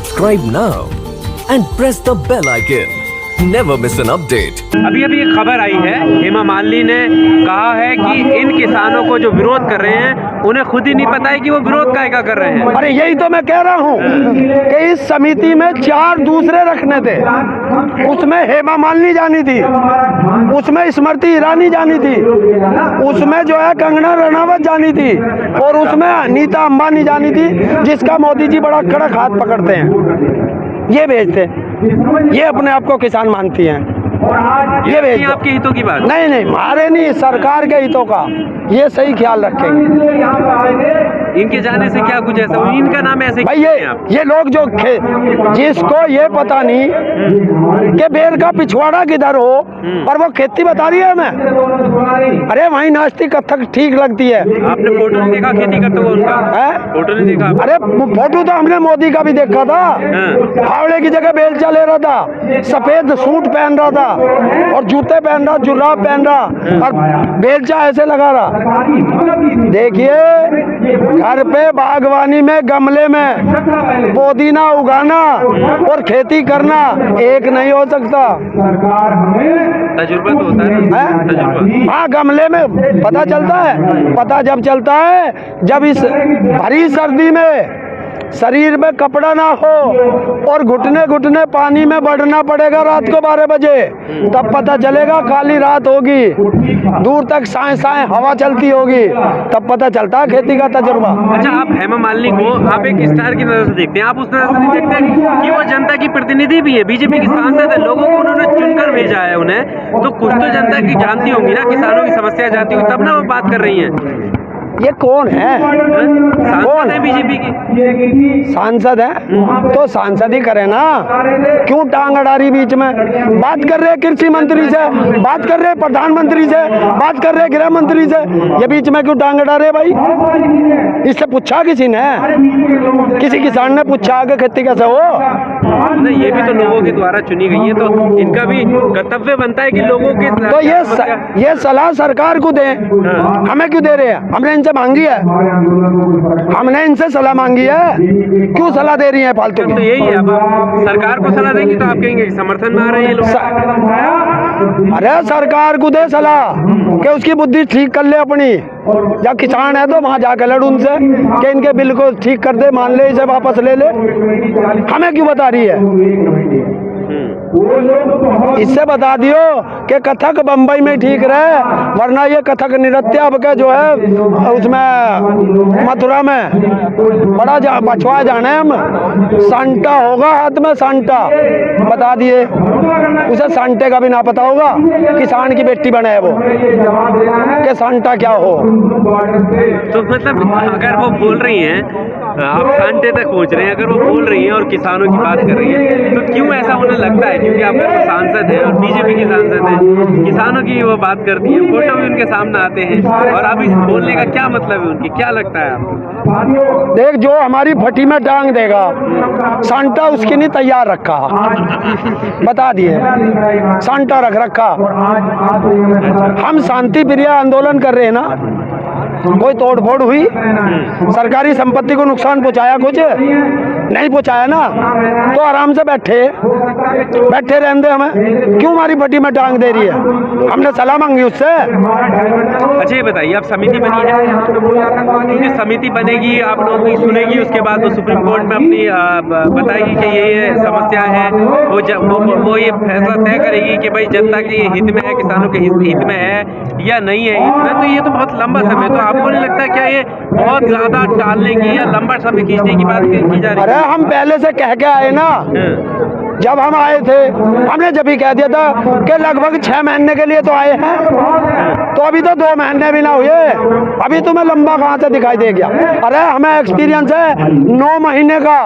Subscribe now and press the bell icon. Never miss an update. अभी एक खबर आई है, हेमा मालिनी ने कहा है कि इन किसानों को जो विरोध कर रहे हैं उन्हें खुद ही नहीं पता है कि वो विरोध क्या कर रहे हैं। अरे यही तो मैं कह रहा हूँ कि इस समिति में 4 दूसरे रखने थे। उसमें हेमा मालिनी जानी थी, उसमें स्मृति ईरानी जानी थी, उसमें जो है कंगना रनावत जानी थी और उसमें नीता अंबानी जानी थी, जिसका मोदी जी बड़ा कड़क हाथ पकड़ते हैं। ये भेजते, ये अपने आप को किसान मानती हैं। ये भेज आपके हितों की बात नहीं, हमारे नहीं, सरकार के हितों का ये सही ख्याल रखेंगे। इनके जाने से क्या कुछ ऐसा, इनका नाम ऐसे भाई ये लोग जो जिसको ये पता नहीं कि बेर का पिछवाड़ा किधर हो और वो खेती बता रही है हमें। अरे वहीं नाचती कथक ठीक लगती है। आपने फोटो नहीं देखा खेती करते हुए उनका? फोटो नहीं देखा? अरे फोटो तो हमने मोदी का भी देखा था। फावड़े की जगह बेलचा ले रहा था, सफेद सूट पहन रहा था और जूते पहन रहा, जुराब पहन रहा और बेलचा ऐसे लगा रहा। देखिए, घर पे बागवानी में गमले में पुदीना उगाना और खेती करना एक नहीं हो सकता। तजुर्बा तो होता है। हाँ, गमले में पता चलता है। पता जब चलता है जब इस भरी सर्दी में शरीर में कपड़ा ना हो और घुटने घुटने पानी में बढ़ना पड़ेगा रात को 12 बजे, तब पता चलेगा। काली रात होगी, दूर तक साए साए हवा चलती होगी, तब पता चलता है खेती का तजुर्बा। अच्छा, आप हेमा मालिनी को आप एक स्टार की नजर से देखते हैं, आप उस नजर से नहीं देखते कि वो जनता की प्रतिनिधि भी है, बीजेपी की सांसद है, लोगों को उन्होंने चुनकर भेजा है उन्हें, तो कुछ तो जनता की जानती होंगी ना, किसानों की समस्या जानती होगी, तब ना वो बात कर रही है। ये कौन है? कौन है? बीजेपी की सांसद है तो सांसद ही करे ना, क्यों टांग अड़ारी बीच में? बात कर रहे कृषि मंत्री से, बात कर रहे प्रधानमंत्री से, बात कर रहे गृह मंत्री से, ये बीच में क्यों टांग अड़ा रहे भाई? इससे पूछा किसी ने? किसी किसान ने पूछा कि खेती कैसे हो? नहीं, ये भी तो लोगों के द्वारा चुनी गई है, तो इनका भी कर्तव्य बनता है कि लोगों के तो ये सलाह सरकार को दें। हमें क्यों दे रहे हैं? हमने इनसे मांगी है, हमने इनसे सलाह मांगी है, क्यों सलाह दे रही है फालतू की? तो यही है, अब सरकार को सलाह देंगी तो आप कहेंगे समर्थन में आ रहे हैं लोग। अरे सरकार को दे सलाह कि उसकी बुद्धि ठीक कर ले अपनी। जब किसान है तो वहां जाकर लड़ उनसे कि इनके बिल को ठीक कर दे, मान ले, इसे वापस ले ले। हमें क्यों बता रही है? इससे बता दियो कि कथक बम्बई में ठीक रहे, वरना ये कथक नृत्य अब के जो है उसमें मथुरा में बड़ा पछुआ जाने हम। सांटा होगा हाथ में, सांटा बता दिए, उसे सांटे का भी ना पता होगा। किसान की बेटी बने है वो कि सांटा क्या हो। तो मतलब अगर वो बोल रही हैं, आप सांटे तक पहुंच रहे हैं, अगर वो बोल रही हैं और किसानों की बात कर रही हैं, तो क्यों ऐसा उन्हें लगता है? क्योंकि आप वो सांसद हैं और बीजेपी की सांसद हैं, किसानों की वो बात करती हैं, फोटो भी उनके सामने आते हैं, और अब इस बोलने का क्या मतलब है उनकी? क्या लगता है आपको? देख, जो हमारी फटी में टांग देगा सांटा उसके लिए तैयार रखा, बता दिए, सांटा रख रखा। हम शांति प्रिय आंदोलन कर रहे हैं ना, कोई तोड़फोड़ हुई? सरकारी संपत्ति को नुकसान पहुंचाया? कुछ नहीं पहुंचाया ना, तो आराम से बैठे रहने। हमें क्यों हमारी फटी में टांग दे रही है? हमने सलाह मांगी उससे। अच्छा, ये बताइए, अब समिति बनी है, क्योंकि समिति बनेगी, आप लोगों की सुनेगी, उसके बाद वो सुप्रीम कोर्ट में अपनी बताएगी कि ये समस्या है, वो ये फैसला तय करेगी कि भाई जनता के हित में है, किसानों के हित में है या नहीं है हित में। तो ये तो बहुत लंबा समय, तो आपको नहीं लगता क्या ये बहुत ज्यादा टालने की या लंबा समय खींचने की बात की जा रही है? अरे हम पहले से कह के आए ना, जब हम आए थे हमने जब ही कह दिया था कि लगभग 6 महीने के लिए तो आए हैं, तो अभी तो 2 महीने भी ना हुए, अभी तुम्हें लंबा कहाँ से दिखाई दे गया? अरे हमें एक्सपीरियंस है 9 महीने का,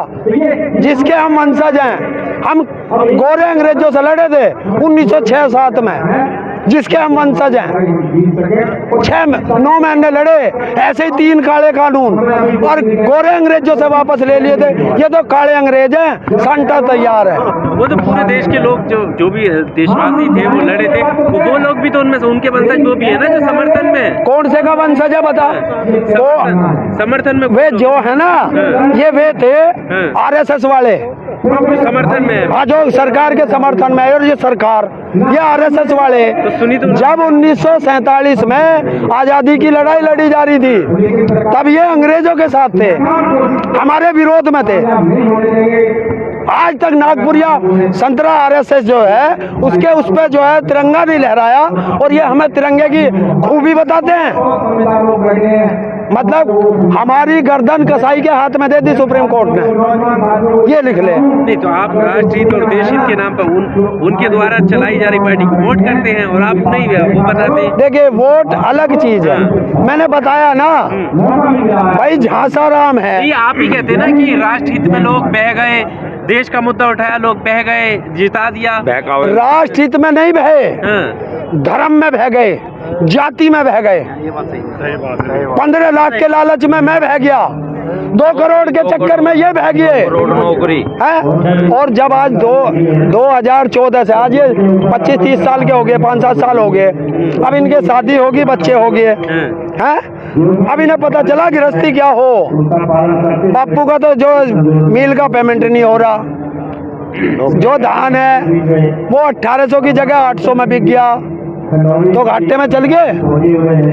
जिसके हम वंशज हैं। हम गोरे अंग्रेजों से लड़े थे 1906-7 में, जिसके हम वंशज हैं। 6-9 महीने लड़े, ऐसे ही 3 काले कानून, और गोरे अंग्रेजों से वापस ले लिए थे। ये तो काले अंग्रेज हैं, संटा तैयार है। वो तो पूरे देश के लोग जो भी देशवासी थे वो लड़े थे, वो लोग भी तो उनमें से उनके वंशज वो भी है ना जो समर्थन में। कौन से का वंशज है बता? समर्थन में वे जो है ना, ये वे थे आरएसएस वाले, समर्थन में। हाँ, जो सरकार के समर्थन में है। और ये सरकार, ये आरएसएस वाले, तो सुनी तो जब 1947 में आजादी की लड़ाई लड़ी जा रही थी, तब ये अंग्रेजों के साथ थे, हमारे विरोध में थे। आज तक नागपुरिया संतरा आरएसएस जो है उसके उस पे जो है तिरंगा नहीं लहराया, और ये हमें तिरंगे की खूबी बताते हैं। मतलब हमारी गर्दन कसाई के हाथ में दे दी सुप्रीम कोर्ट ने, ये लिख ले। नहीं तो आप राष्ट्रहित और देशहित के नाम पर उनके द्वारा चलाई जा रही पार्टी को वोट करते हैं और आप नहीं वो बताते हैं। देखिए, वोट अलग चीज है, मैंने बताया ना भाई, झांसाराम है। ये आप ही कहते हैं ना कि राष्ट्रहित में लोग बह गए, देश का मुद्दा उठाया, लोग बह गए, जिता दिया। राष्ट्रहित में नहीं बहे, धर्म में बह गए, जाति में बह गए। 15 लाख के लालच में मैं बह गया, 2 करोड़ के चक्कर में ये बह गए नौकरी है। और जब आज 2014 से आज ये 25-30 साल के हो गए, 5-7 साल हो गए, अब इनके शादी होगी, बच्चे हो गए हैं। अब इन्हें पता चला गृहस्थी क्या हो। बापू का तो जो मील का पेमेंट नहीं हो रहा, जो धान है वो 1800 की जगह 800 में बिक गया, तो घाटे में चल गए।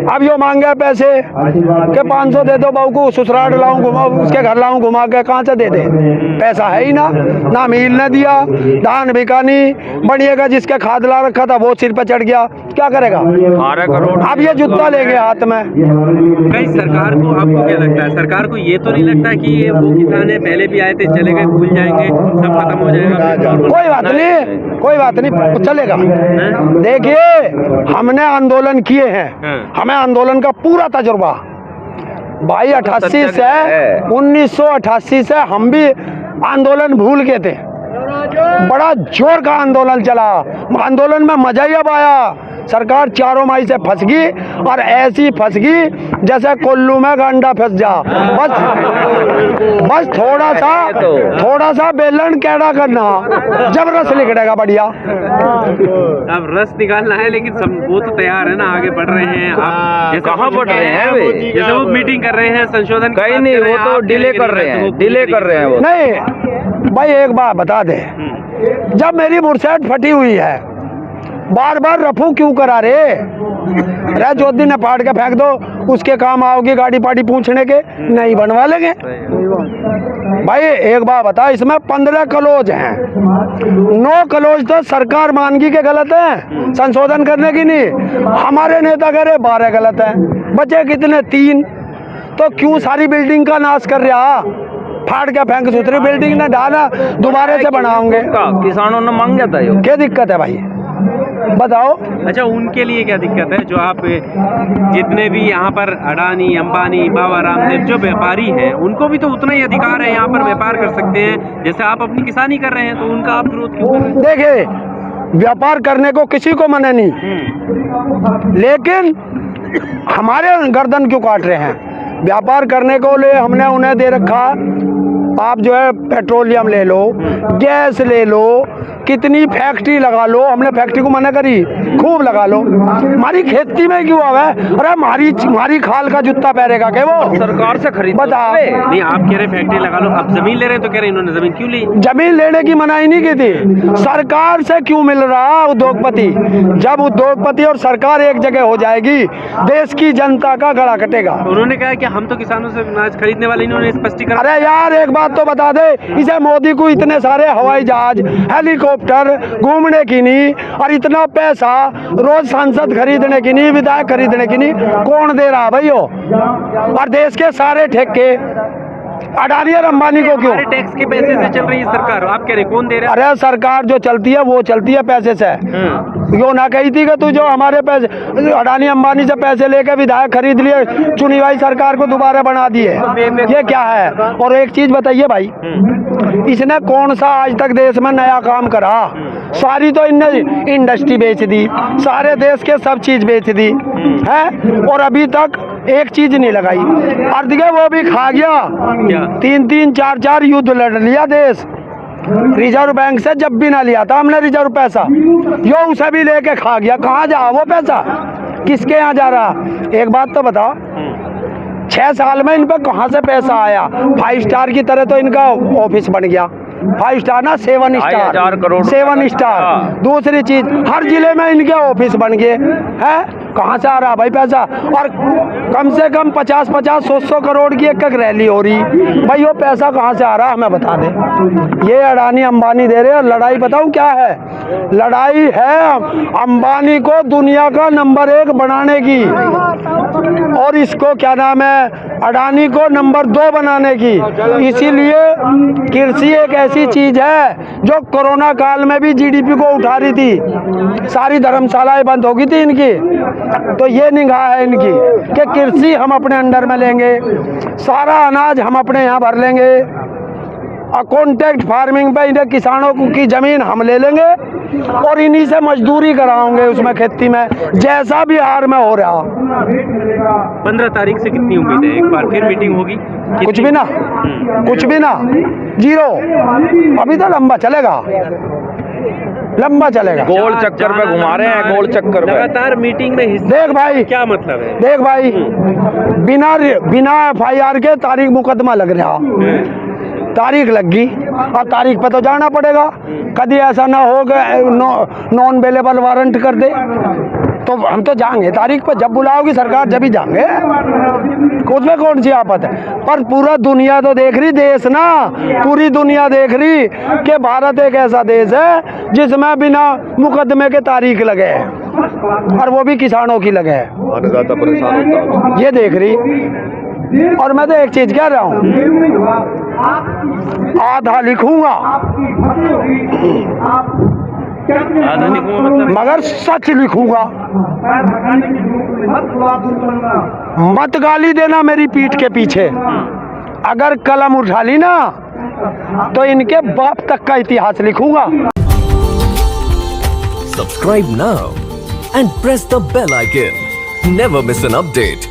अब यो मांगे पैसे के 500 दे दो बहू को, ससुराल लाऊं घुमा, उसके घर लाऊं घुमा के, कहाँ से दे दे? पैसा है ही ना मील ने दिया, धान बिका नहीं, बढ़िएगा जिसके खाद ला रखा था वो सिर पे चढ़ गया, क्या करेगा? 12 करोड़। अब ये जूता लेंगे हाथ में। कहीं सरकार को, आपको क्या लगता है, सरकार को ये तो नहीं लगता कि ये वो किसान है, पहले भी आए थे, चले गए, भूल जाएंगे, सब खत्म हो जाएगा? कोई बात नहीं, चलेगा। देखिए, हमने आंदोलन किए हैं, हमें आंदोलन का पूरा तजुर्बा भाई। 1988 से हम भी आंदोलन भूल गए थे। बड़ा जोर का आंदोलन चला, आंदोलन में मजा ही अब आया। सरकार चारों माई से फंस गई, और ऐसी फंस गई जैसे कोल्लू में गंडा फंस जा। बस थोड़ा सा बेलन कैड़ा करना, जब रस निकलेगा बढ़िया। अब रस निकालना है, लेकिन वो तो तैयार है ना, आगे बढ़ रहे हैं। आप कहाँ बढ़ रहे हैं वे? जैसे वो मीटिंग कर रहे हैं, संशोधन कहीं नहीं, वो तो डिले कर रहे हैं, वो नहीं भाई। एक बात बता दे, जब मेरी मुर्शेट फटी हुई है, बार बार रफू क्यों करा रे? ज्योति ने फाड़ के फेंक दो, उसके काम आओगी गाड़ी पाड़ी पूछने के, नहीं बनवा लेंगे भाई। एक बात बता, इसमें 15 कलोज हैं, 9 कलोज तो सरकार मानगी के गलत है, संशोधन करने की नहीं। हमारे नेता कह रहे 12 गलत है, बचे कितने? 3। तो क्यों सारी बिल्डिंग का नाश कर रहा? फाड़ के फेंक, दूसरी बिल्डिंग ने डाला, दोबारा से बनाओगे। किसानों ने मांगा था, क्या दिक्कत है भाई, बताओ? अच्छा, उनके लिए क्या दिक्कत है? जो आप जितने भी यहाँ पर अडानी, अंबानी, बाबा रामदेव जो व्यापारी हैं, उनको भी तो उतना ही अधिकार है, यहाँ पर व्यापार कर सकते हैं जैसे आप अपनी किसानी कर रहे हैं, तो उनका आप विरोध क्यों कर रहे हैं? देखिए, व्यापार करने को किसी को मना नहीं, लेकिन हमारे गर्दन क्यों काट रहे हैं? व्यापार करने को ले हमने उन्हें दे रखा, आप जो है पेट्रोलियम ले लो, गैस ले लो, कितनी फैक्ट्री लगा लो, हमने फैक्ट्री को मना करी, खूब लगा लो। हमारी खेती में क्यों आवे? अरे हमारी खाल का जूता पहनेगा क्या वो? सरकार से खरीद बता। नहीं, आप कह रहे फैक्ट्री लगा लो, अब जमीन ले रहे हैं तो कह रहे इन्होंने जमीन क्यों ली? जमीन लेने की मनाही नहीं की थी। सरकार से क्यों मिल रहा उद्योगपति? जब उद्योगपति और सरकार एक जगह हो जाएगी, देश की जनता का गला कटेगा। उन्होंने कहा कि हम तो किसानों से अनाज खरीदने वाले, इन्होंने स्पष्टीकरण। अरे यार, एक बात तो बता दे, इसे मोदी को इतने सारे हवाई जहाज, हेलीकॉप्टर घूमने की नहीं, और इतना पैसा रोज सांसद खरीदने की नहीं, विधायक खरीदने की नहीं, कौन दे रहा भाई? और देश के सारे ठेके अडानी और अंबानी को क्यों? टैक्स के पैसे से चल रही है सरकार, आप कह रहे कौन दे रहा है? अरे सरकार जो चलती है वो चलती है पैसे से। यो ना कही थी कि तू जो हमारे पैसे अडानी अंबानी से पैसे लेकर विधायक खरीद लिए, चुनी हुई सरकार को दोबारा बना दिए, ये क्या है? और एक चीज बताइए भाई, इसने कौन सा आज तक देश में नया काम करा? सारी तो इनने इंडस्ट्री बेच दी, सारे देश के सब चीज बेच दी है, और अभी तक एक चीज नहीं लगाई। और देखिए वो भी खा गया, क्या? 3-3, 4-4 युद्ध लड़ लिया देश। रिजर्व बैंक से जब भी ना लिया था हमने रिजर्व पैसा, यो उसे भी लेके खा गया। कहाँ जा वो पैसा, किसके यहाँ जा रहा? एक बात तो बताओ, 6 साल में इन पर कहाँ से पैसा आया? 5 स्टार की तरह तो इनका ऑफिस बन गया। 5 स्टार ना 7 स्टार, 2,000 करोड़ 7 स्टार। हाँ। दूसरी चीज, हर जिले में इनके ऑफिस बन गए हैं। कहाँ से आ रहा भाई पैसा? और कम से कम 50-50, 100 करोड़ की एक रैली हो रही भाई, वो पैसा कहाँ से आ रहा हमें बता दे। ये अडानी अंबानी दे रहे हैं। लड़ाई बताऊं क्या है? लड़ाई है अंबानी को दुनिया का नंबर 1 बनाने की, और इसको क्या नाम है, अडानी को नंबर 2 बनाने की। इसीलिए कृषि एक ऐसी चीज है जो कोरोना काल में भी जीडीपी को उठा रही थी। सारी धर्मशालाएं बंद हो गई थी इनकी, तो ये निगाह है इनकी कि कृषि हम अपने अंडर में लेंगे, सारा अनाज हम अपने यहाँ भर लेंगे, और कॉन्ट्रैक्ट फार्मिंग पे इन्हें किसानों की जमीन हम ले लेंगे, और इन्हीं से मजदूरी कराओगे उसमें खेती में, जैसा बिहार में हो रहा। 15 तारीख से कितनी उम्मीद है? एक बार फिर मीटिंग होगी? कुछ भी ना, कुछ भी ना, जीरो। अभी तो लंबा चलेगा, लंबा चलेगा। गोल चक्कर पे घुमा रहे हैं, गोल चक्कर पे। लगातार मीटिंग में हिस्सा, देख भाई, क्या मतलब है? देख भाई, बिना FIR के तारीख मुकदमा लग रहा, तारीख लग गई, और तारीख पे तो जाना पड़ेगा। कभी ऐसा ना हो कि नॉन अवेलेबल वारंट कर दे, तो हम तो जाएंगे तारीख पर, जब बुलाओगी सरकार जब ही जाएंगे, उसमें कौन सी आफत है। पर पूरा दुनिया तो देख रही, देश ना पूरी दुनिया देख रही कि भारत एक ऐसा देश है जिसमें बिना मुकदमे के तारीख लगे है, और वो भी किसानों की लगे है। ज्यादा परेशान होता है ये देख रही। और मैं तो एक चीज कह रहा हूँ, आधा लिखूंगा आधा लिखूंगा मतलब? मगर सच लिखूंगा। मत गाली देना मेरी पीठ के पीछे। अगर कलम उठा ली ना तो इनके बाप तक का इतिहास लिखूंगा। Subscribe now and press the bell icon. Never miss an update.